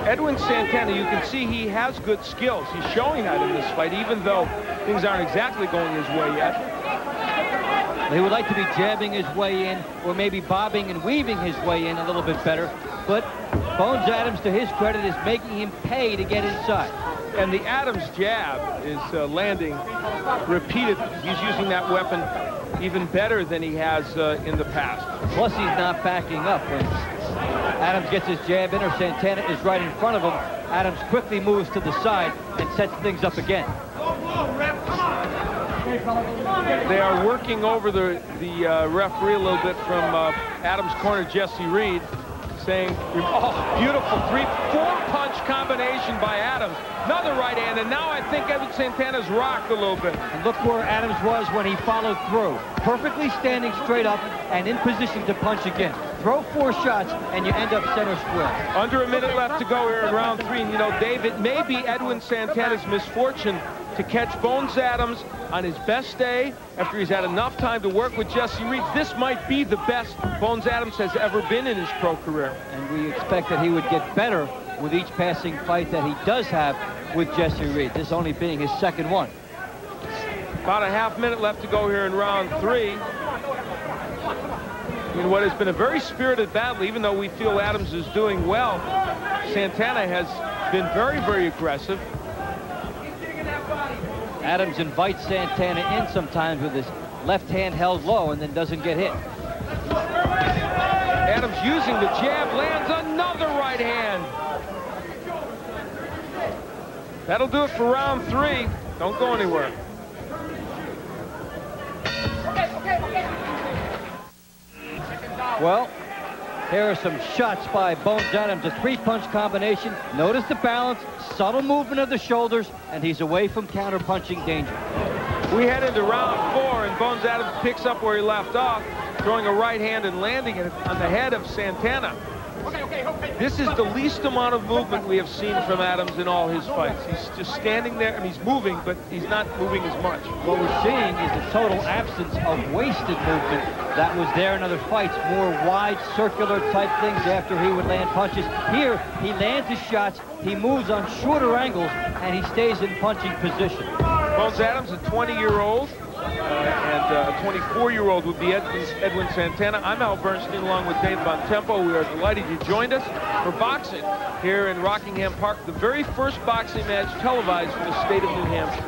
Edwin Santana, you can see he has good skills. He's showing that in this fight, even though things aren't exactly going his way yet. He would like to be jabbing his way in, or maybe bobbing and weaving his way in a little bit better. But Bones Adams, to his credit, is making him pay to get inside. And the Adams jab is landing repeatedly. He's using that weapon even better than he has in the past. Plus, he's not backing up. When Adams gets his jab in, or Santana is right in front of him, Adams quickly moves to the side and sets things up again. They are working over the referee a little bit from Adams' corner, Jesse Reed, saying, oh, beautiful 3-4 punch combination by Adams. Another right hand, and now I think Edwin Santana's rocked a little bit. And look where Adams was when he followed through. Perfectly standing straight up and in position to punch again. Throw 4 shots, and you end up center square. Under a minute left to go here in round 3. And, you know, Dave, it may be Edwin Santana's misfortune to catch Bones Adams on his best day after he's had enough time to work with Jesse Reed. This might be the best Bones Adams has ever been in his pro career. And we expect that he would get better with each passing fight that he does have with Jesse Reed, this only being his second one. About a half minute left to go here in round 3. In what has been a very spirited battle, even though we feel Adams is doing well, Santana has been very, very aggressive. Adams invites Santana in sometimes with his left hand held low and then doesn't get hit. Adams using the jab, lands another right hand. That'll do it for round 3. Don't go anywhere. Well, here are some shots by Bones Adams, a 3-punch combination. Notice the balance, subtle movement of the shoulders, and he's away from counter-punching danger. We head into round 4, and Bones Adams picks up where he left off, throwing a right hand and landing it on the head of Santana. This is the least amount of movement we have seen from Adams in all his fights. He's just standing there, and he's moving, but he's not moving as much. What we're seeing is a total absence of wasted movement that was there in other fights, more wide circular type things after he would land punches. Here, he lands his shots, he moves on shorter angles, and he stays in punching position. Bones Adams, a 20-year-old, and a 24-year-old would be Edwin Santana. I'm Al Bernstein along with Dave Bontempo. We are delighted you joined us for boxing here in Rockingham Park, the very first boxing match televised in the state of New Hampshire.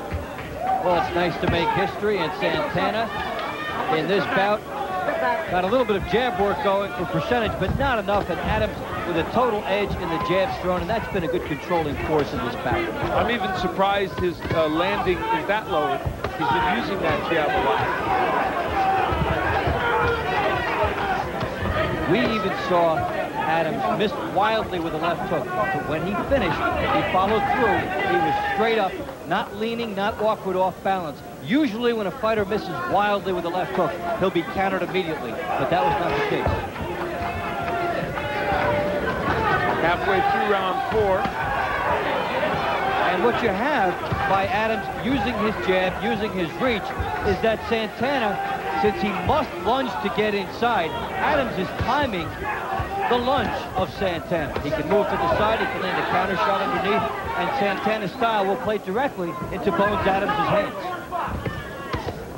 Well, it's nice to make history, and Santana in this bout got a little bit of jab work going for percentage, but not enough, and Adams with a total edge in the jabs thrown, and that's been a good controlling force in this bout. I'm even surprised his landing is that low. He's been using that jab a lot. We even saw Adams miss wildly with a left hook, but when he finished, he followed through. He was straight up, not leaning, not awkward off balance. Usually when a fighter misses wildly with a left hook, he'll be countered immediately, but that was not the case. Halfway through round 4. And what you have by Adams using his jab, using his reach, is that Santana, since he must lunge to get inside, Adams is timing the lunge of Santana. He can move to the side, he can land a counter shot underneath, and Santana's style will play directly into Bones Adams' hands.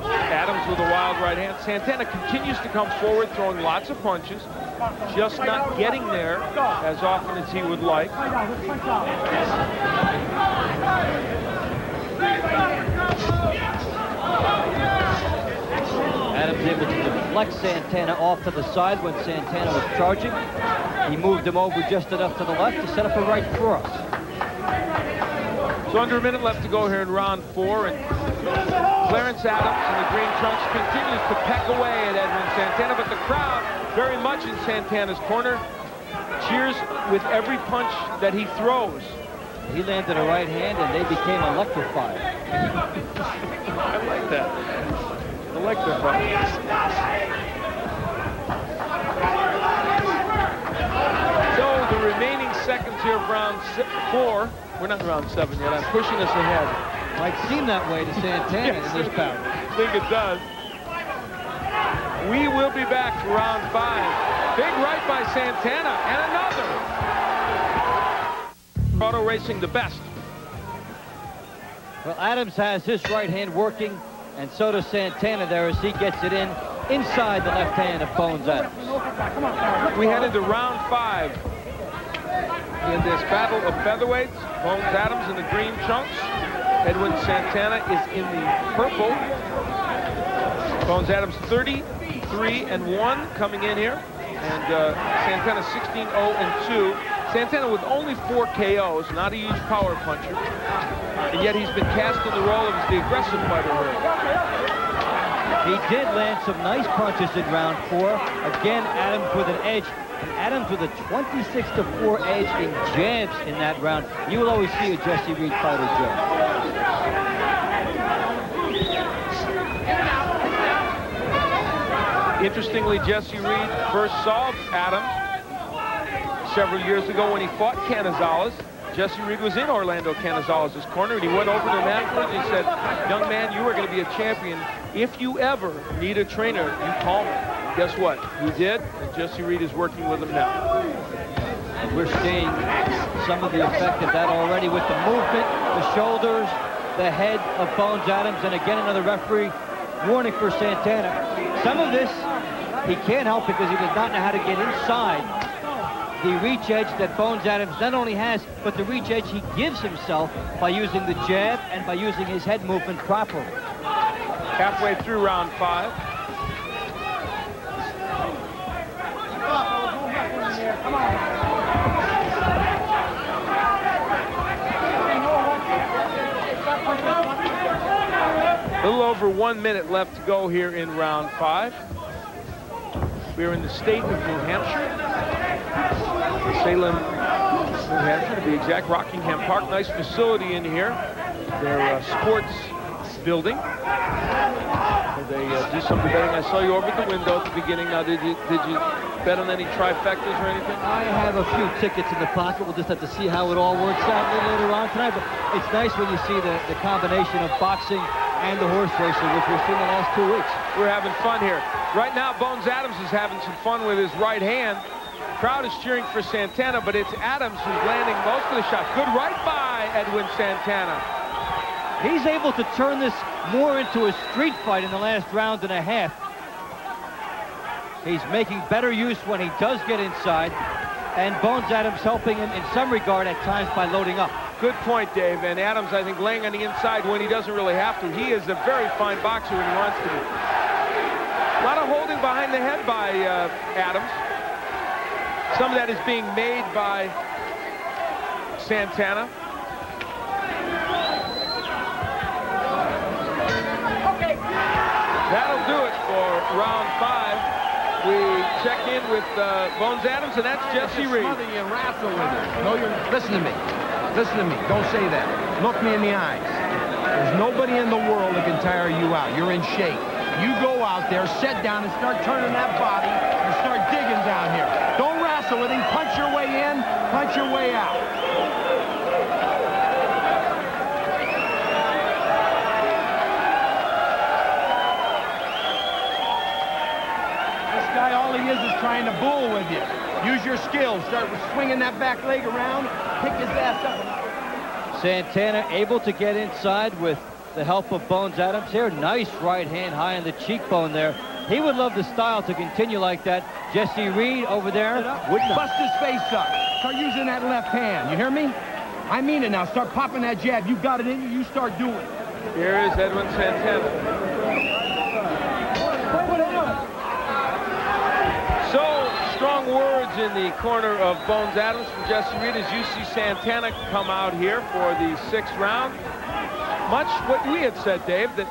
Adams with a wild right hand. Santana continues to come forward, throwing lots of punches, just not getting there as often as he would like. Adams able to deflect Santana off to the side when Santana was charging. He moved him over just enough to the left to set up a right cross. So under a minute left to go here in round 4, and Clarence Adams in the green trunks continues to peck away at Edwin Santana, but the crowd very much in Santana's corner, cheers with every punch that he throws. He landed a right hand and they became electrified. I like that. Electrified. So the remaining seconds here of round 4, we're not in round 7 yet, I'm pushing us ahead. Might seem that way to Santana Yes, in this bout. I think it does. We will be back for round 5. Big right by Santana, and another. still racing the best. Well, Adams has his right hand working, and so does Santana there as he gets it in inside the left hand of Bones Adams. We head into round 5 in this battle of featherweights. Bones Adams in the green trunks. Edwin Santana is in the purple. Bones Adams 33-1 coming in here, and Santana 16-0-2. Santana with only 4 KOs, not a huge power puncher, and yet he's been cast in the role of the aggressive fighter here. He did land some nice punches in round 4. Again, Adams with an edge. And Adams with a 26-4 edge in jabs in that round. You will always see a Jesse Reed fighter jab. Interestingly, Jesse Reed first saw Adams several years ago when he fought Canizales. Jesse Reed was in Orlando Canizales' corner, and he went over to him afterwards and he said, "Young man, you are going to be a champion. If you ever need a trainer, you call me." And guess what? He did, and Jesse Reed is working with him now. And we're seeing some of the effect of that already with the movement, the shoulders, the head of Bones Adams, and again another referee warning for Santana. Some of this he can't help because he does not know how to get inside the reach edge that Bones Adams not only has, but the reach edge he gives himself by using the jab and by using his head movement properly. Halfway through round 5. A little over 1 minute left to go here in round 5. We're in the state of New Hampshire. Salem, New Hampshire, to be exact. Rockingham Park, nice facility in here. Their sports building. They do some betting. I saw you over at the window at the beginning. Now, did you bet on any trifectas or anything? I have a few tickets in the pocket. We'll just have to see how it all works out a little later on tonight. But it's nice when you see the combination of boxing and the horse racing, which we've seen the last 2 weeks. We're having fun here. Right now, Bones Adams is having some fun with his right hand. Crowd is cheering for Santana, but it's Adams who's landing most of the shots. Good right by Edwin Santana. He's able to turn this more into a street fight in the last round and a half. He's making better use when he does get inside, and Bones Adams helping him in some regard at times by loading up. Good point, Dave. And Adams, I think, laying on the inside when he doesn't really have to. He is a very fine boxer when he wants to be. A lot of holding behind the head by Adams. Some of that is being made by Santana. That'll do it for round 5. We check in with Bones Adams, and that's Jesse Reed. You wrestle with it. No, listen to me. Listen to me. Don't say that. Look me in the eyes. There's nobody in the world that can tire you out. You're in shape. You go out there, sit down, and start turning that body and start digging down here. Don't wrestle with him. Punch your way in, punch your way out. This guy, all he is trying to bull with you. Use your skills. Start swinging that back leg around. Pick his ass up. Santana able to get inside with the help of Bones Adams here. Nice right hand high on the cheekbone there. He would love the style to continue like that. Jesse Reed over there would not. Bust his face up. Start using that left hand. You hear me? I mean it now. Start popping that jab. You got it in you. You start doing it. Here is Edwin Santana. So strong words in the corner of Bones Adams from Jesse Reed as you see Santana come out here for the 6th round. Much what we had said, Dave, that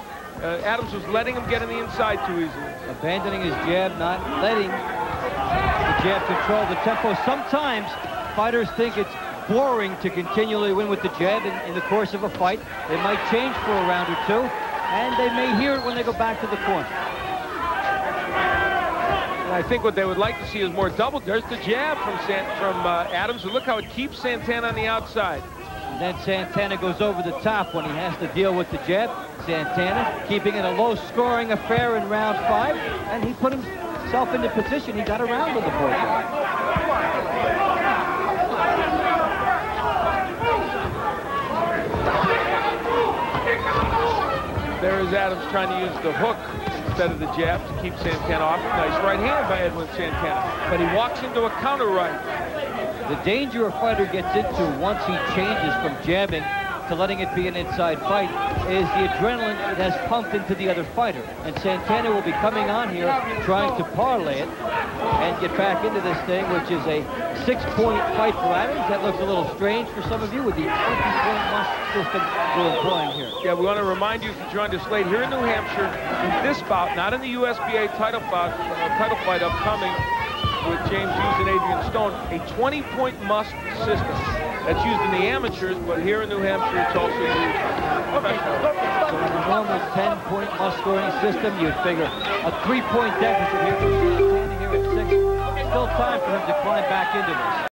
Adams was letting him get in the inside too easily. Abandoning his jab, not letting the jab control the tempo. Sometimes fighters think it's boring to continually win with the jab in the course of a fight. They might change for a round or 2, and they may hear it when they go back to the corner. And I think what they would like to see is more double. There's the jab from Adams, and look how it keeps Santana on the outside. And then Santana goes over the top when he has to deal with the jab. Santana keeping it a low-scoring affair in round 5, and he put himself into position. He got around with the 4th round. There's Adams trying to use the hook instead of the jab to keep Santana off. Nice right hand by Edwin Santana. But he walks into a counter right. The danger a fighter gets into once he changes from jabbing to letting it be an inside fight is the adrenaline it has pumped into the other fighter. And Santana will be coming on here trying to parlay it and get back into this thing, which is a 6-point fight for Adams. That looks a little strange for some of you with the 20-point must system we're employing here. Yeah, we want to remind you, if you joined us late, here in New Hampshire, in this bout, not in the USBA title fight upcoming with James Hughes and Adrian Stone, a 20-point must system. That's used in the amateurs, but here in New Hampshire, it's also used. So in a normal 10-point must scoring system, you'd figure a 3-point deficit here for Santana here at 6. Still time for him to climb back into this.